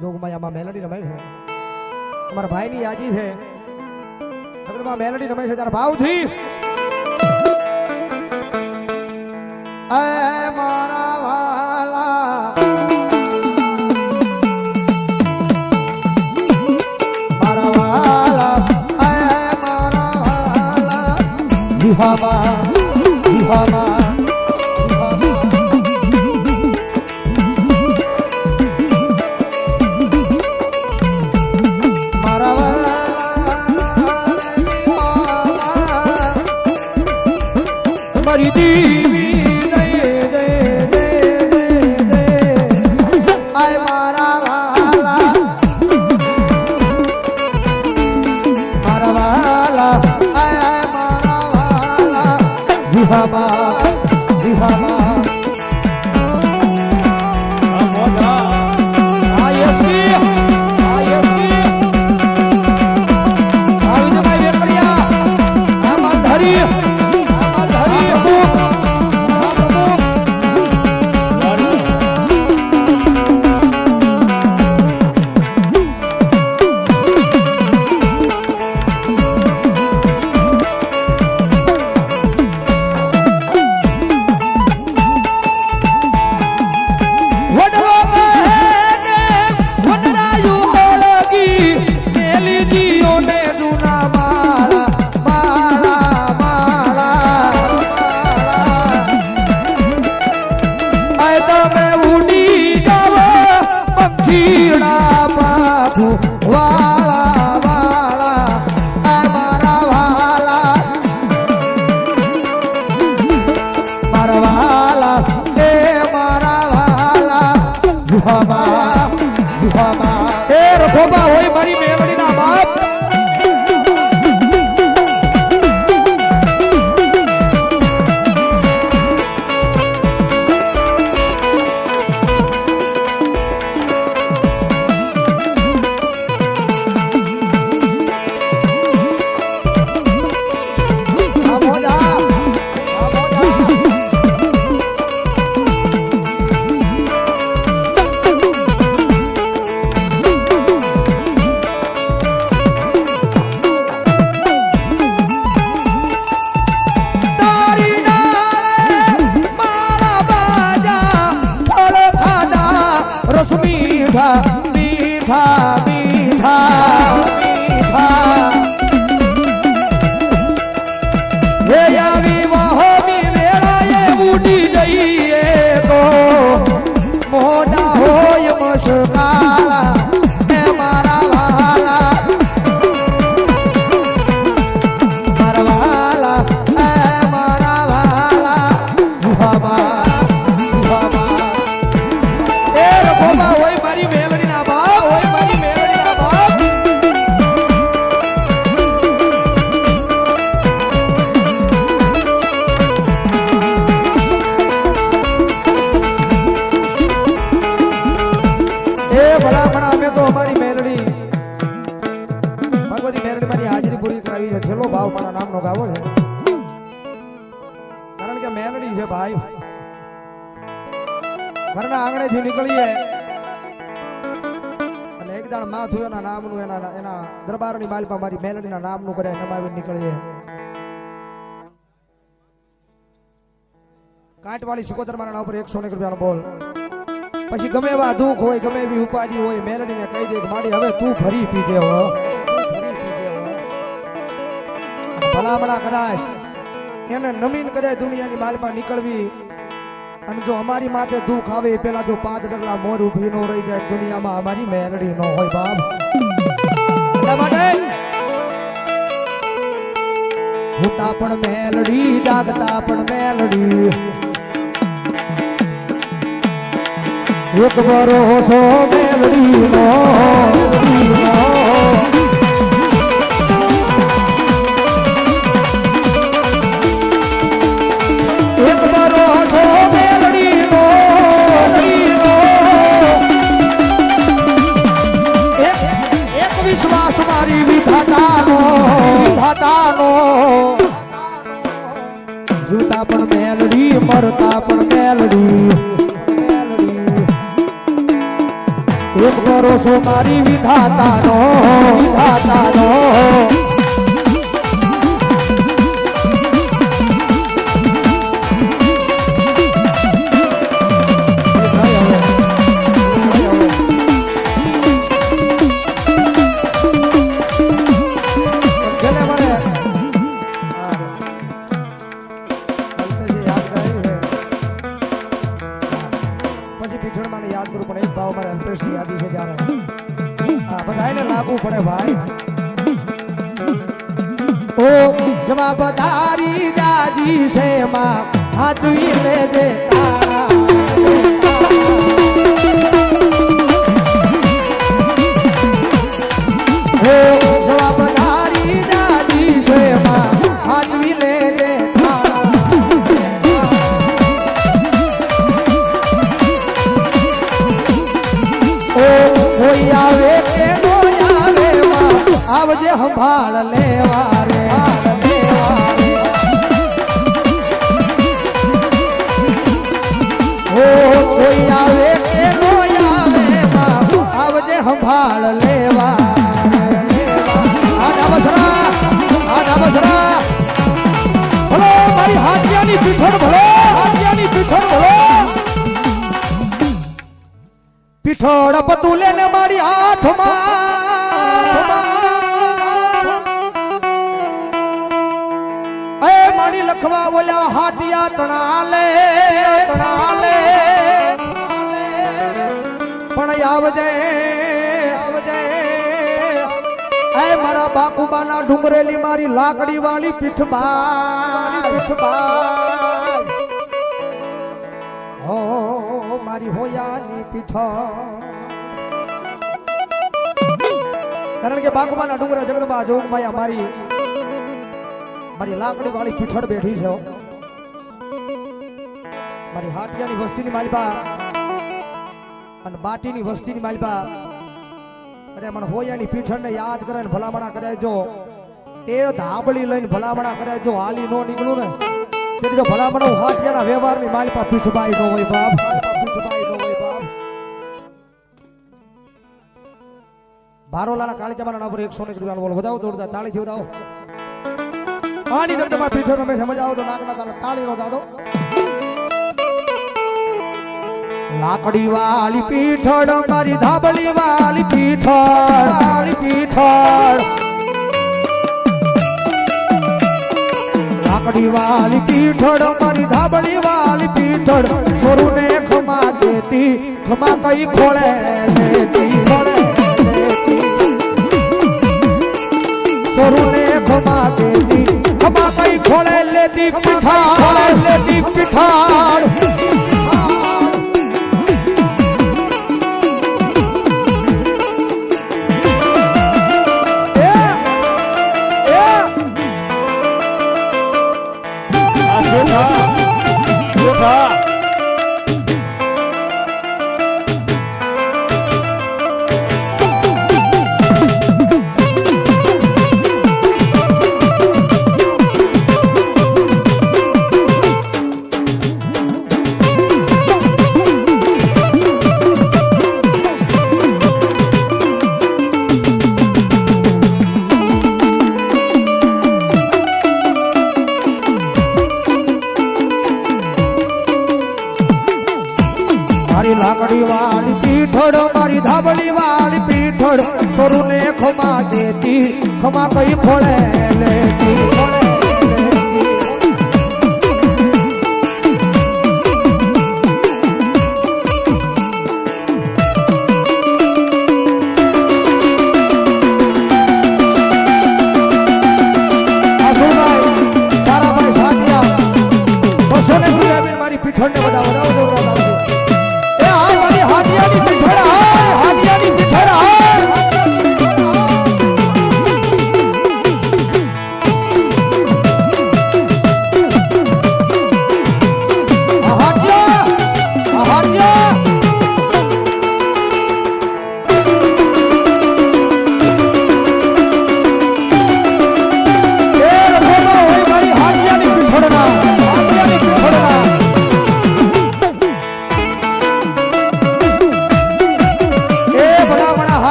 જોગમાં આમાં મેલડી રમે છે તમારા ભાઈની યાદી છે જગતમાં મેલડી રમે છે તારા ભાવથી એ મારા વાલા મારા વાલા એ મારા વાલા વિહામા વિહામા મારી દેવી દે દે દે દે આય મારા વાલા આય મારા વાલા વિહામા વિહામા મોઢા આયસી આયસી આવી જમાઈ વેકરિયા આ માલધારી વાલા વાલા આ મારા વાલા મારા વાલા એ મારા વાલા વિહામા વિહામા એ રખોબા હોય મારી મેલડીના બાપ मीठा मीठा मीठा मीठा हे यावी मोहमी मेळाए उडी जઈએ તો મોઢા હોય મશકાલા હે મારા વાલા મારા વાલા હે મારા વાલા વિહામા વિહામા એ રખોબા હોય મારી મેલડીના બાપ હોય મારી મેલડીના બાપ એ ભલા ભલા અમે તો અમારી મેલડી ભગવતી મેલડી મારી હાજરી પૂરી કરાવી છે છેલ્લો ભાવ મારા નામનો ગાવો છે કારણ કે મેલડી છે ભાઈ ઘરના આંગણેથી નીકળીએ અને એક દાડ માથું એના નામનું એના દરબારની માલપા મારી મેલડીના નામનું કરે નમાવી નીકળીએ કાંટવાળી સિકોતર મારા ઉપર 101 રૂપિયાનો બોલ પછી ગમે એવા દુઃખ હોય ગમે એવી ઉપાધિ હોય મેલડીને કહી દે માડી હવે તું ફરી પીજે હો ભલામણા કદાચ એને નમીન કદાચ દુનિયાની માલપા નીકળવી અને જો અમારી માથે દુઃખ આવે પેલા જો 5 ડગલા મોર ઉભી નો રહી જાય દુનિયામાં અમારી મેલડી નો હોય બાપ એટલા માટે હોતા પણ મેલડી જાગતા પણ મેલડી એક ભરોસો મેલડી નો એક ભરોસો વિશ્વાસ મારી વિધાતાનો જીવતા પણ મેલડી મરતા પણ મેલડી એક ભરોસો મારી વિધાતાનો વિધાતાનો પડે ભાઈ ઓ જવાબદારી જાજી છે માં હાચવી લેજે જવાબદારી જાજી છે માં હાચવી લેજે કોઈ આવે કે આવજે સંભાળ લેવા રે કોઈ આવે કે નો આવે આવજે સંભાળ લેવા આડા બસરા ભલો મારી હાથિયાની પીઠોડ ભલો હાથિયાની પીઠોડ ભલો પીઠોડ પતુલે ને મારી હાથમાં લખવા બોલ્યા હાટિયા તણાલે પણ આવજે એ મારા બાકુબાના ડુંગરેલી મારી લાકડી વાળી પીઠબા હો મારી હોયાની પીઠ કારણ કે બાકુબાના ડુંગરા જગદંબા જોગમાયા મારી લાકડી વાળી પીઠળ બેઠી છે મારી હાટિયાની વસ્તીની માલિપા અને બાટીની વસ્તીની માલિપા અરે મને હોયાની પીઠળને યાદ કરે ને ભલામણા કરે જો એ ધાબળી લઈને ભલામણા કરે જો હાલી નો નીકળું ને તેથી જો ભલામણા હાટિયાના વ્યવહારની માલિપા પીઠબાઈ નો હોય બાપ ભારોલાના કાળીચામાના નામ પર 100 રૂપિયા બોલ વધાવો જોરદાર તાળીથી વધાવો પાણી તમારા પીઠો તમે સમજ આવો તો નાકના તાળી નો દાદો લાકડી વાલી પીઠળ મારી ધાબળી વાલી પીઠળ લાકડી વાલી પીઠળ મારી ધાબળી વાલી પીઠળ સોરુને ખમા દેતી ખમા કઈ ખોળે લેતી સોરુને ખમા દેતી ખમા કઈ ખોળે લેતી પીઠાળ લાકડી વાળી પીઠળ મારી ધાબળી વાળી પીઠળ સોરુને ખમા દેતી ખમા કઈ ખોળે લેતી મારી પીઠળ ને બધા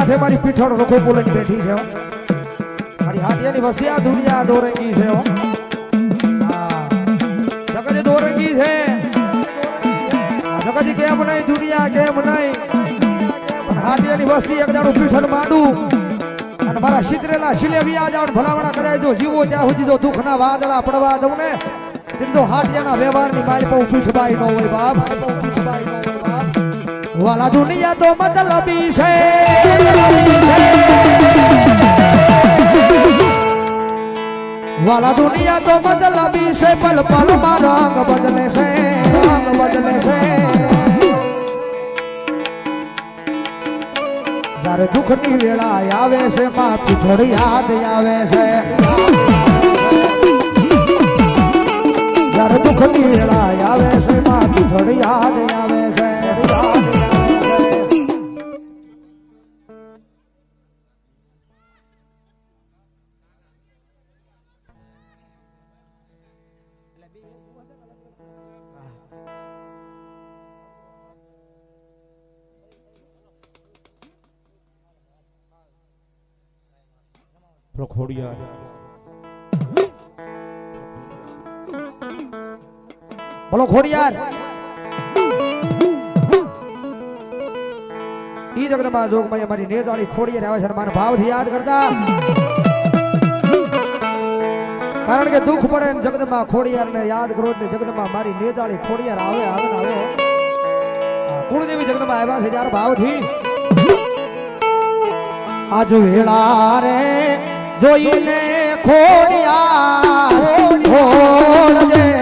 માથે મારી પીઠળ રખો બોલીને બેઠી છે હો. મારી હાથિયાની વસિયા દુનિયા દોરંગી છે હો. હા જગત દોરંગી છે. જગત કેમ નહીં દુનિયા કેમ નહીં પણ હાથિયાની વસ્તી એક દાડું પીઠળ માંડું અને મારા શીતરેલા શિલેવિયા જાણ ભલામણા કરાય જો જીવો ત્યાં સુધી જો દુઃખના વાદળા પડવા દઉં ને તો હાથિયાના વ્યવહારની મારી બહુ પીઠબાઈ ન હોય બાપ. વાલા દુનિયા તો મતલબી છે. વાલા દુનિયા તો મતલબી છે પલ પલ માં રંગ બદલે છે રંગ બદલે છે. જ્યારે દુઃખની વેળા આવે છે માં પીઠળ યાદ આવે છે. જ્યારે દુઃખની વેળા આવે છે માં પીઠળ યાદ આવે છે. ખોડિયાર બોલો ખોડિયાર. ઈ જગદંબા જોગમાં મારી નેજાળી ખોડિયાર આવે છે મારા ભાવથી યાદ કરતા. કારણ કે દુઃખ પડે ને જગદંબા ખોડિયારને યાદ કરો એટલે જગદંબા મારી નેજાળી ખોડિયાર આવે આવે ને આવે. કુળદેવી જગદંબા આવ્યા છે જ્યારે ભાવથી. આજ વેળા રે જોઈને ખોડિયાર ખોડિયાર